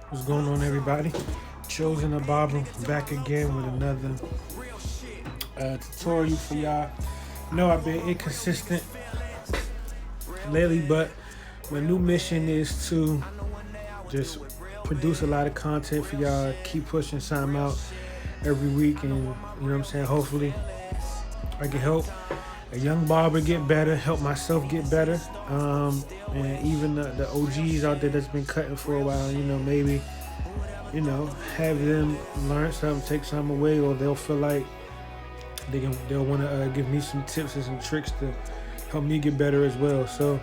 What's going on, everybody? Chosen a Barber back again with another tutorial for y'all. I've been inconsistent lately, but my new mission is to just produce a lot of content for y'all, keep pushing something out every week, and you know what I'm saying? Hopefully, I can help a young barber get better, help myself get better, and even the OGs out there that's been cutting for a while, maybe have them learn something, take something away, or they'll feel like they'll want to give me some tips and some tricks to help me get better as well. So,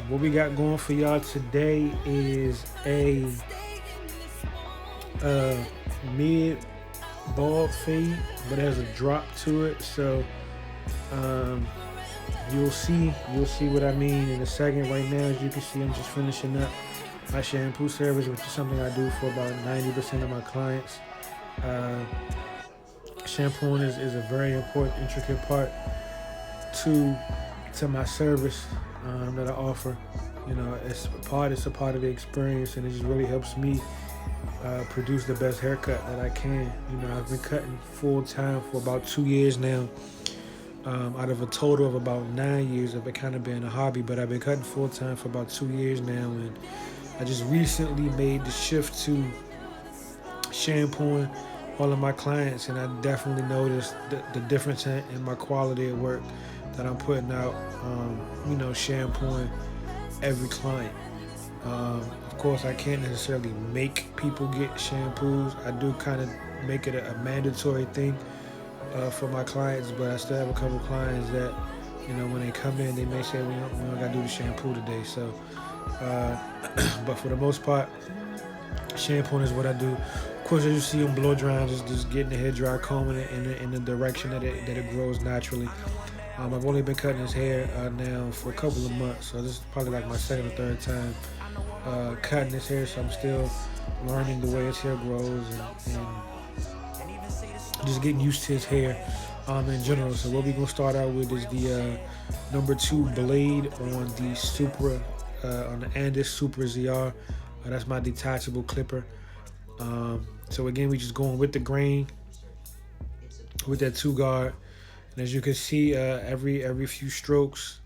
what we got going for y'all today is a mid bald fade, but it has a drop to it. So, um, you'll see what I mean in a second. Right now, as you can see, I'm just finishing up my shampoo service, which is something I do for about 90% of my clients. Shampooing is a very important, intricate part to my service that I offer. It's a part of the experience, and it just really helps me produce the best haircut that I can. I've been cutting full time for about 2 years now. Out of a total of about 9 years of it kind of being a hobby, but I've been cutting full time for about 2 years now, and I just recently made the shift to shampooing all of my clients, and I definitely noticed the difference in my quality of work that I'm putting out. Shampooing every client. Of course, I can't necessarily make people get shampoos. I do kind of make it a mandatory thing for my clients, but I still have a couple clients that, when they come in, they may say, we don't got to do the shampoo today. So, but for the most part, shampooing is what I do. Of course, as you see on blow drying, just getting the hair dry, combing it in the direction that it grows naturally. I've only been cutting his hair now for a couple of months, so this is probably like my second or third time cutting his hair, so I'm still learning the way his hair grows and just getting used to his hair in general. So what we're going to start out with is the number 2 blade on the Supra, on the Andis Supra ZR. That's my detachable clipper. So again, we just going with the grain with that 2 guard. And as you can see, every few strokes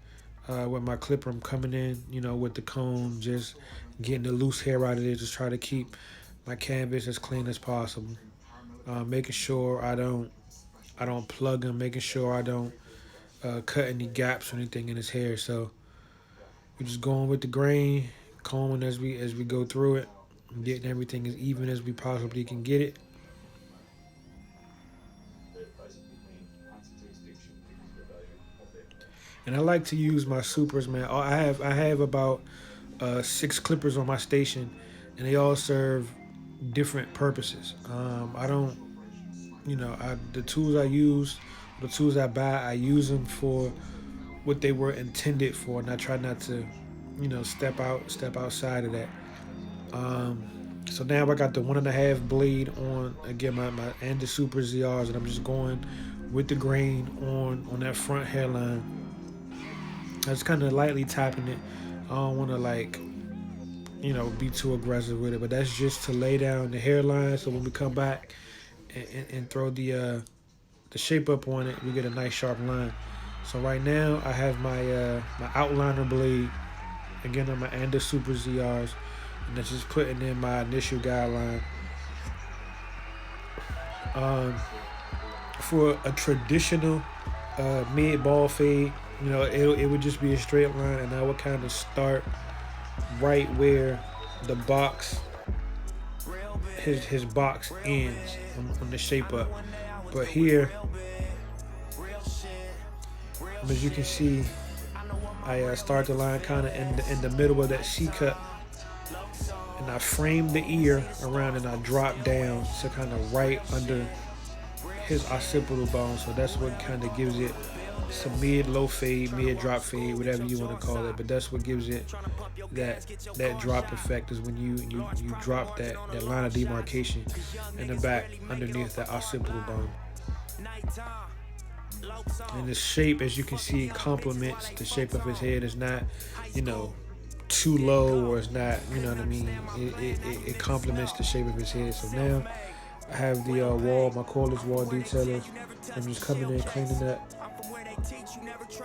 with my clipper, I'm coming in, with the comb, just getting the loose hair out of there, just try to keep my canvas as clean as possible. Making sure I don't plug him, making sure I don't cut any gaps or anything in his hair. So we're just going with the grain, combing as we go through it, getting everything as even as we possibly can get it. And I like to use my supers, man. I have about 6 clippers on my station, and they all serve different purposes. I don't, the tools I use, the tools I buy, I use them for what they were intended for, and I try not to, step outside of that. So now I got the 1.5 blade on again, my and the Super ZRs, and I'm just going with the grain on that front hairline. I just kind of lightly tapping it. I don't want to be too aggressive with it, but that's just to lay down the hairline. So when we come back and throw the shape up on it, we get a nice sharp line. So right now I have my my outliner blade again on my Anda Super ZRs, and that's just putting in my initial guideline. For a traditional mid ball fade, it would just be a straight line, and I would kind of start right where the box, his box ends on the shape up. But here, as you can see, I start the line kind of in the middle of that C cut, and I frame the ear around, and I drop down to kind of right under his occipital bone. So that's what kind of gives it some mid-low fade, mid-drop fade, whatever you want to call it. But that's what gives it that drop effect, is when you drop that line of demarcation in the back underneath that occipital bone. And the shape, as you can see, complements the shape of his head. It's not, too low or it's not, you know what I mean? It complements the shape of his head. So now I have the wall, my cordless wall detailer. I'm just coming in, cleaning up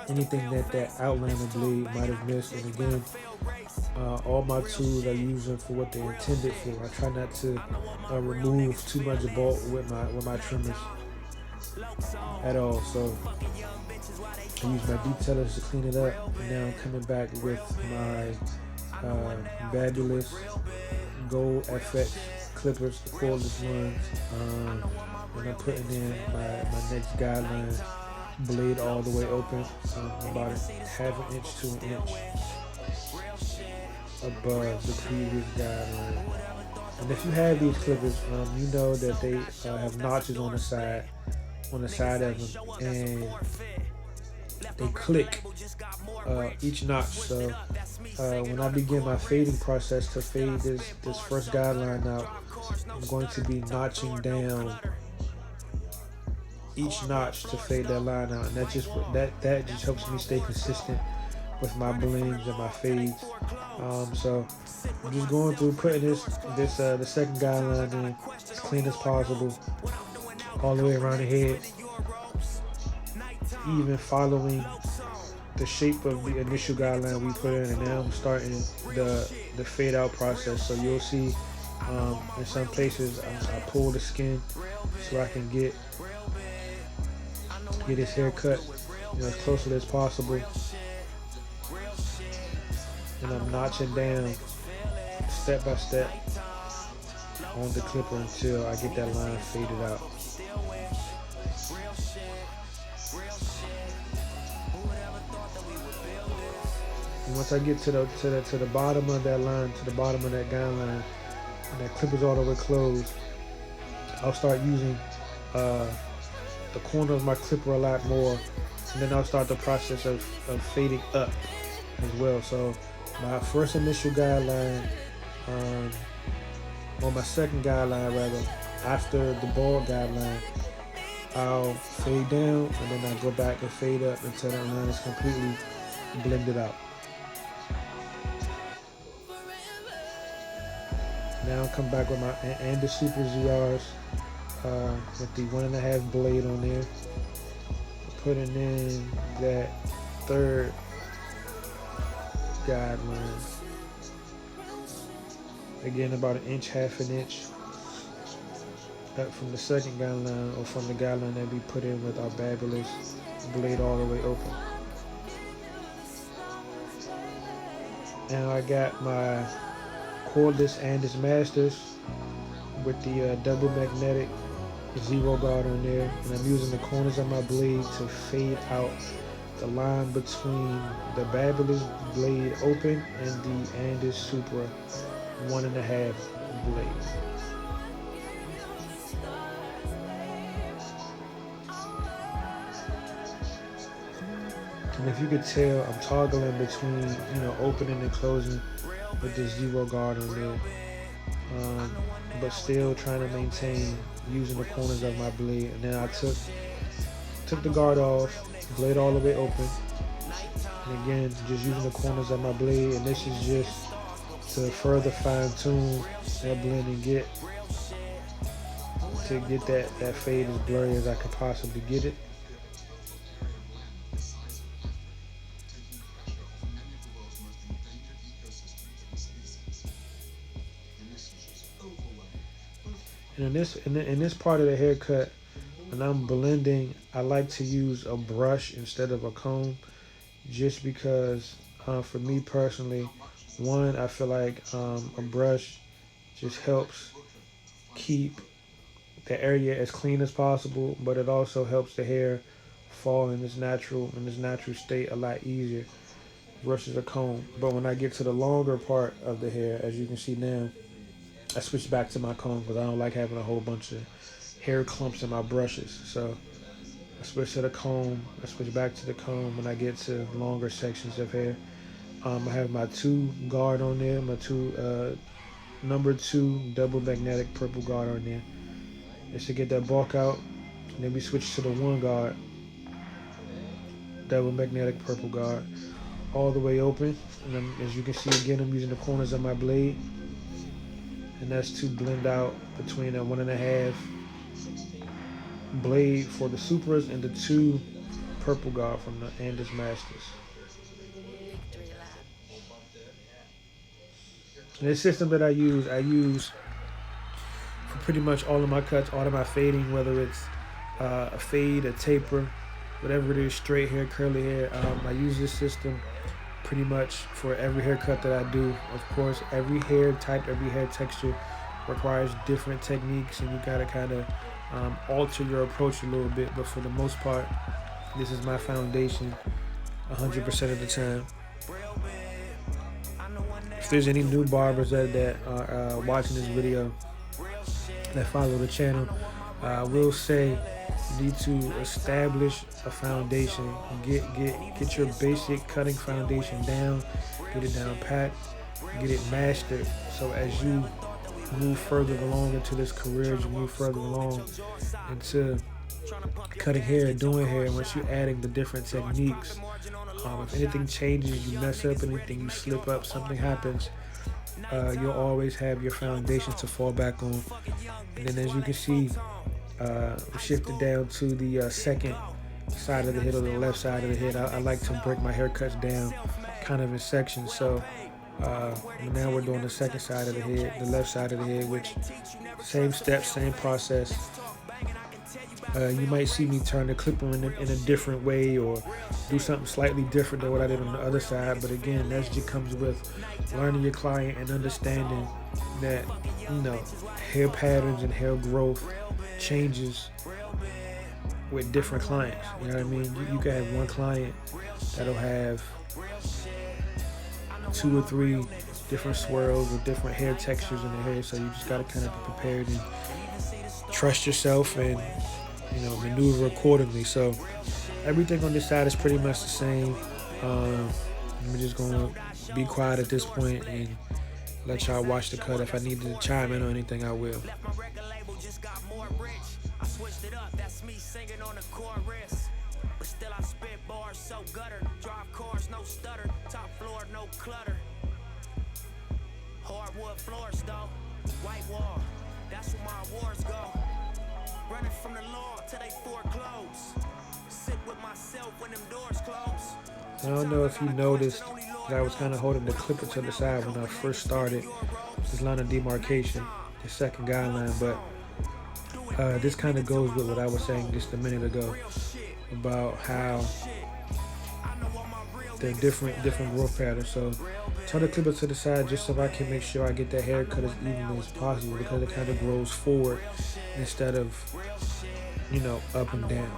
anything that outliner blade might have missed. And again, all my tools I use them for what they're intended for. I try not to remove too much bulk with my trimmers at all. So I use my detailers to clean it up. And now I'm coming back with my Babulous Gold FX clippers, the cordless ones. And I'm putting in my next guideline blade all the way open, about a half an inch to an inch above the previous guideline. And if you have these clippers, you know that they have notches on the side of them, and they click each notch. So when I begin my fading process to fade this first guideline out, I'm going to be notching down each notch to fade that line out, and that just helps me stay consistent with my blends and my fades. So I'm just going through putting the second guideline in as clean as possible, all the way around the head, even following the shape of the initial guideline we put in. And now I'm starting the fade out process. So you'll see in some places I pull the skin so I can get his hair cut, as closely as possible. And I'm notching down step by step on the clipper until I get that line faded out. And once I get to the bottom of that line, to the bottom of that guideline, and that clipper's all the way closed, I'll start using the corner of my clipper a lot more, and then I'll start the process of fading up as well. So my first initial guideline, or my second guideline rather, after the bald guideline, I'll fade down, and then I'll go back and fade up until that line is completely blended out. Now I'll come back with my Andes Super ZRs with the 1.5 blade on there, putting in that third guideline. Again, about an inch, half an inch up from the second guideline, or from the guideline that we put in with our Babulous blade all the way open. Now I got my cordless Andes Masters with the double magnetic zero guard on there, and I'm using the corners of my blade to fade out the line between the Babulous blade open and the Andes Super 1.5 blade. And if you could tell, I'm toggling between, opening and closing with this zero guard on there, but still trying to maintain using the corners of my blade. And then I took the guard off, blade all the way open, and again just using the corners of my blade. And this is just to further fine tune that blend and get that fade as blurry as I could possibly get it. And in this part of the haircut, when I'm blending, I like to use a brush instead of a comb, just because for me personally, one, I feel like a brush just helps keep the area as clean as possible, but it also helps the hair fall in its natural state a lot easier versus a comb. But when I get to the longer part of the hair, as you can see now, I switch back to my comb because I don't like having a whole bunch of hair clumps in my brushes. So I switch to the comb. I switch back to the comb when I get to longer sections of hair. I have my 2 guard on there, my number 2 double magnetic purple guard on there. Just to get that bulk out. And then we switch to the 1 guard, double magnetic purple guard. all the way open. And as you can see again, I'm using the corners of my blade. And that's to blend out between a 1.5 blade for the Supras and the 2 purple guard from the Andis Masters. And the system that I use for pretty much all of my cuts, all of my fading, whether it's a fade, a taper, whatever it is, straight hair, curly hair. I use this system pretty much for every haircut that I do. Of course, every hair type, every hair texture requires different techniques, and you gotta kind of alter your approach a little bit. But for the most part, this is my foundation 100% of the time. If there's any new barbers that are watching this video that follow the channel, I will say you need to establish a foundation. Get your basic cutting foundation down, get it down pat, get it mastered. So as you move further along into this career, as you move further along into cutting hair, doing hair, once you're adding the different techniques, if anything changes, you mess up, anything you slip up, something happens, you'll always have your foundation to fall back on. And then as you can see, we shifted down to the second side of the head, or the left side of the head. I like to break my haircuts down kind of in sections. So now we're doing the second side of the head, the left side of the head, which same steps, same process. You might see me turn the clipper in a different way, or do something slightly different than what I did on the other side. But again, that just comes with learning your client and understanding that, you know, hair patterns and hair growth changes with different clients. You know what I mean? You can have one client that'll have 2 or 3 different swirls with different hair textures in their hair. So you just gotta kind of be prepared and trust yourself and, you know, maneuver accordingly. So everything on this side is pretty much the same. I'm just gonna be quiet at this point and let y'all watch the cut. If I need to chime in on anything, I will. I switched it up, that's me singing on the chorus. But still I spit bars so gutter. Drive cars, no stutter. Top floor, no clutter. Hardwood floors though. White wall, that's where my awards go. Running from the law till they foreclose. Sit with myself when them doors close. I don't know if you noticed that I was kind of holding the clipper to the side when I first started this line of demarcation, the second guideline, but this kind of goes with what I was saying just a minute ago about how they're different growth patterns. So turn the clipper to the side just so I can make sure I get that haircut as evenly as possible, because it kind of grows forward instead of, you know, up and down.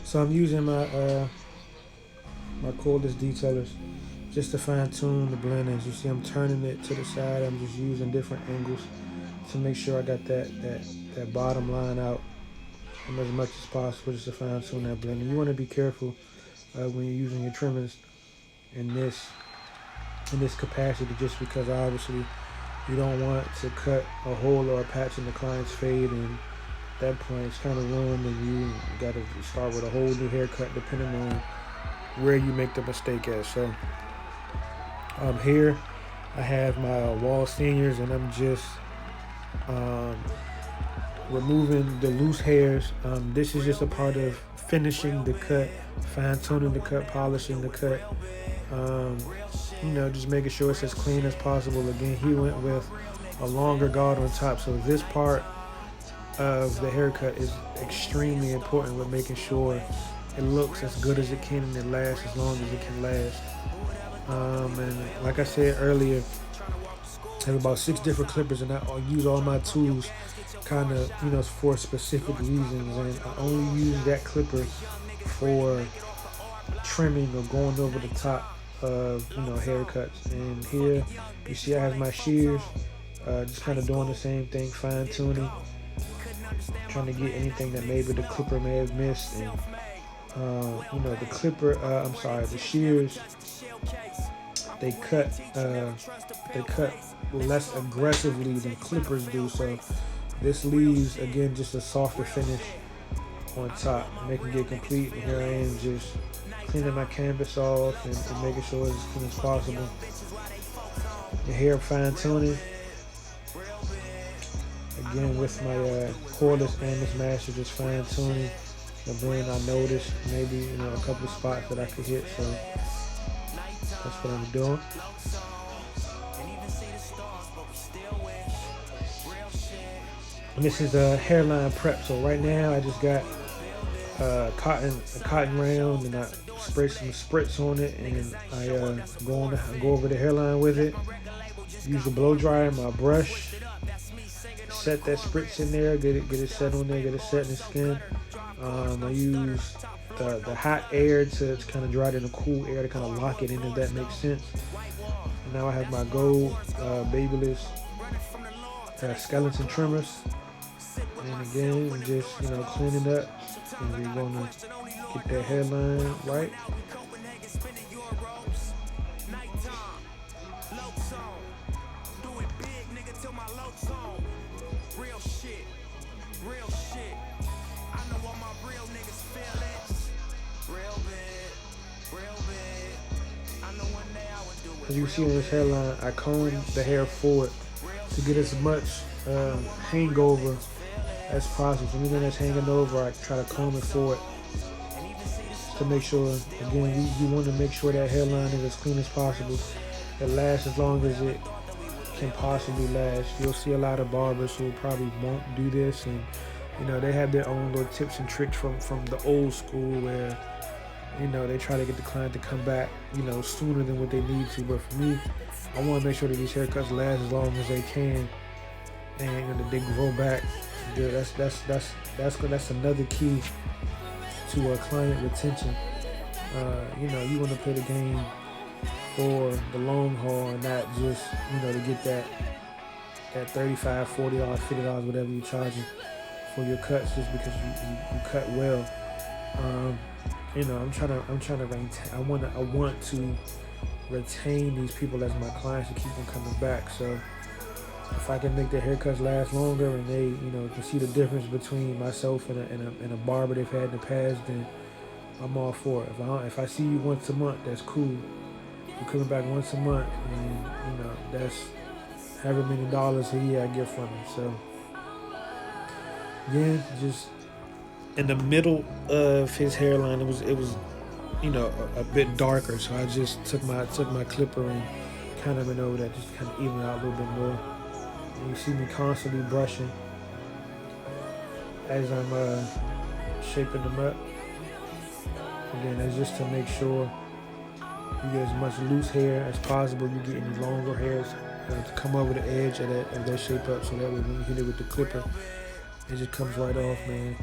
So I'm using my cordless detailers just to fine tune the blendings. You see, I'm turning it to the side. I'm just using different angles to make sure I got that bottom line out as much as possible, just to fine tune that blending. You want to be careful when you're using your trimmers in this capacity, just because obviously you don't want to cut a hole or a patch in the client's fade, and at that point it's kind of ruined, and you got to start with a whole new haircut depending on where you make the mistake at. So here I have my wall seniors, and I'm just removing the loose hairs. This is just a part of finishing the cut, fine-tuning the cut, polishing the cut, just making sure it's as clean as possible. Again, he went with a longer guard on top, so this part of the haircut is extremely important with making sure it looks as good as it can and it lasts as long as it can last. And like I said earlier, I have about 6 different clippers, and I use all my tools kind of, for specific reasons, and I only use that clipper for trimming or going over the top of, haircuts. And here you see I have my shears, just kind of doing the same thing, fine tuning, trying to get anything that maybe the clipper may have missed. And the shears, they cut less aggressively than clippers do, so this leaves, again, just a softer finish on top, making it complete. And here I am just cleaning my canvas off and making sure it's as clean as possible. The hair fine tuning, again with my cordless Amos Master, just fine tuning. And then I noticed maybe a couple of spots that I could hit, so that's what I'm doing. And this is a hairline prep. So right now I just got a cotton round, and I spray some spritz on it, and I go over the hairline with it. Use the blow dryer, my brush, set that spritz in there, get it set on there, get it set in the skin. I use the hot air to kind of dry it in the cool air to kind of lock it in, if that makes sense. And now I have my gold Babyliss skeleton trimmers, and again, I'm just cleaning up, and we're gonna get that hairline right. As you see on this hairline, I comb the hair forward to get as much hangover as possible. So anything that's hanging over, I try to comb it forward to make sure, again, you want to make sure that hairline is as clean as possible. It lasts as long as it can possibly last. You'll see a lot of barbers who probably won't do this, and they have their own little tips and tricks from the old school where they try to get the client to come back sooner than what they need to. But for me, I want to make sure that these haircuts last as long as they can, and that they grow back. That's another key to client retention. You want to play the game for the long haul, and not just to get that $35, $40, $50, whatever you're charging for your cuts, just because you cut well. I'm trying to maintain. I want to retain these people as my clients and keep them coming back. So if I can make their haircuts last longer, and they can see the difference between myself and a barber they've had in the past, then I'm all for it. If I see you once a month, that's cool. You're coming back once a month, and that's however many dollars a year I get from you. So again, just in the middle of his hairline, it was a bit darker. So I just took my clipper and kind of went over that, just kind of even out a little bit more. And you see me constantly brushing as I'm shaping them up. Again, that's just to make sure you get as much loose hair as possible. You get any longer hairs to come over the edge of that shape up, so that way when you hit it with the clipper, it just comes right off, man.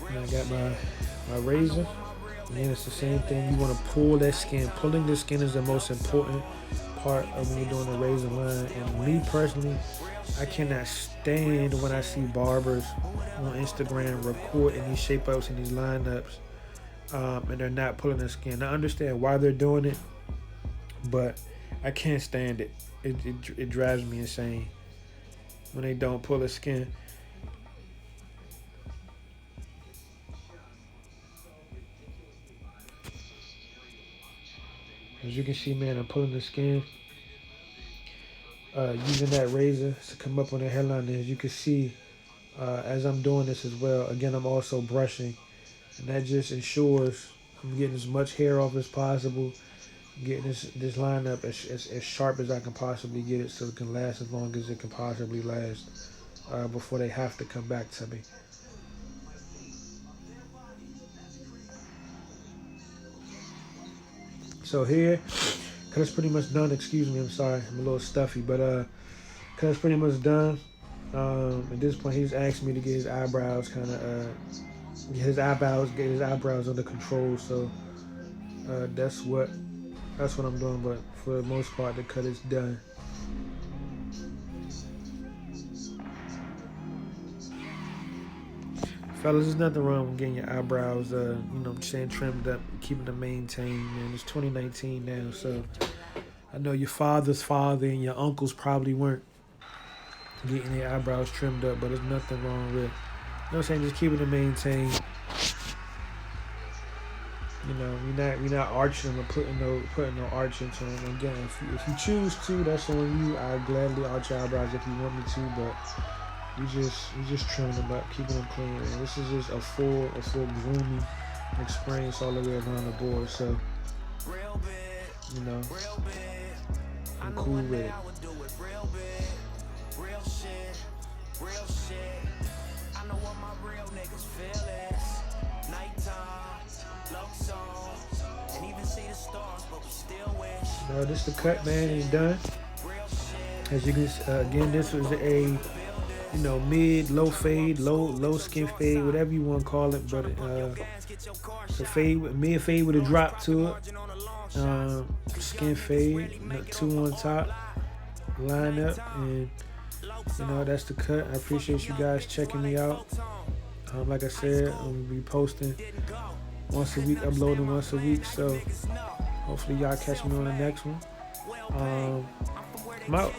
And I got my razor. Again, it's the same thing. You want to pull that skin. Pulling the skin is the most important part of when you're doing the razor line. And me personally, I cannot stand when I see barbers on Instagram recording these shape ups and these lineups, and they're not pulling the skin. I understand why they're doing it, but I can't stand it. It drives me insane when they don't pull the skin. As you can see, man, I'm pulling the skin, using that razor to come up on the hairline. And as you can see, as I'm doing this as well, again, I'm also brushing, and that just ensures I'm getting as much hair off as possible, getting this line up as sharp as I can possibly get it, so it can last as long as it can possibly last before they have to come back to me. So here, cause it's pretty much done. Excuse me, I'm sorry, I'm a little stuffy, but cause it's pretty much done. At this point, he's asked me to get his eyebrows get his eyebrows under control. So that's what I'm doing. But for the most part, the cut is done. Fellas, there's nothing wrong with getting your eyebrows, trimmed up, keeping them maintained, man. It's 2019 now, so I know your father's father and your uncles probably weren't getting their eyebrows trimmed up, but there's nothing wrong with, you know what I'm saying, just keeping them maintained. We're not arching them or putting no arch into them. Again, if you choose to, that's on you. I'll gladly arch your eyebrows if you want me to, but we just trimming them up, keeping them clean. And this is just a full grooming experience all the way around the board. So, I'm cool with it. Now this the cut, man. It's done. As you can, again, this was a mid, low fade, low skin fade, whatever you want to call it, but it's a fade, mid fade with a drop to it, skin fade, 2 on top, line up, and that's the cut. I appreciate you guys checking me out. Like I said, I'm gonna be posting once a week, uploading once a week, so hopefully y'all catch me on the next one. I'm out.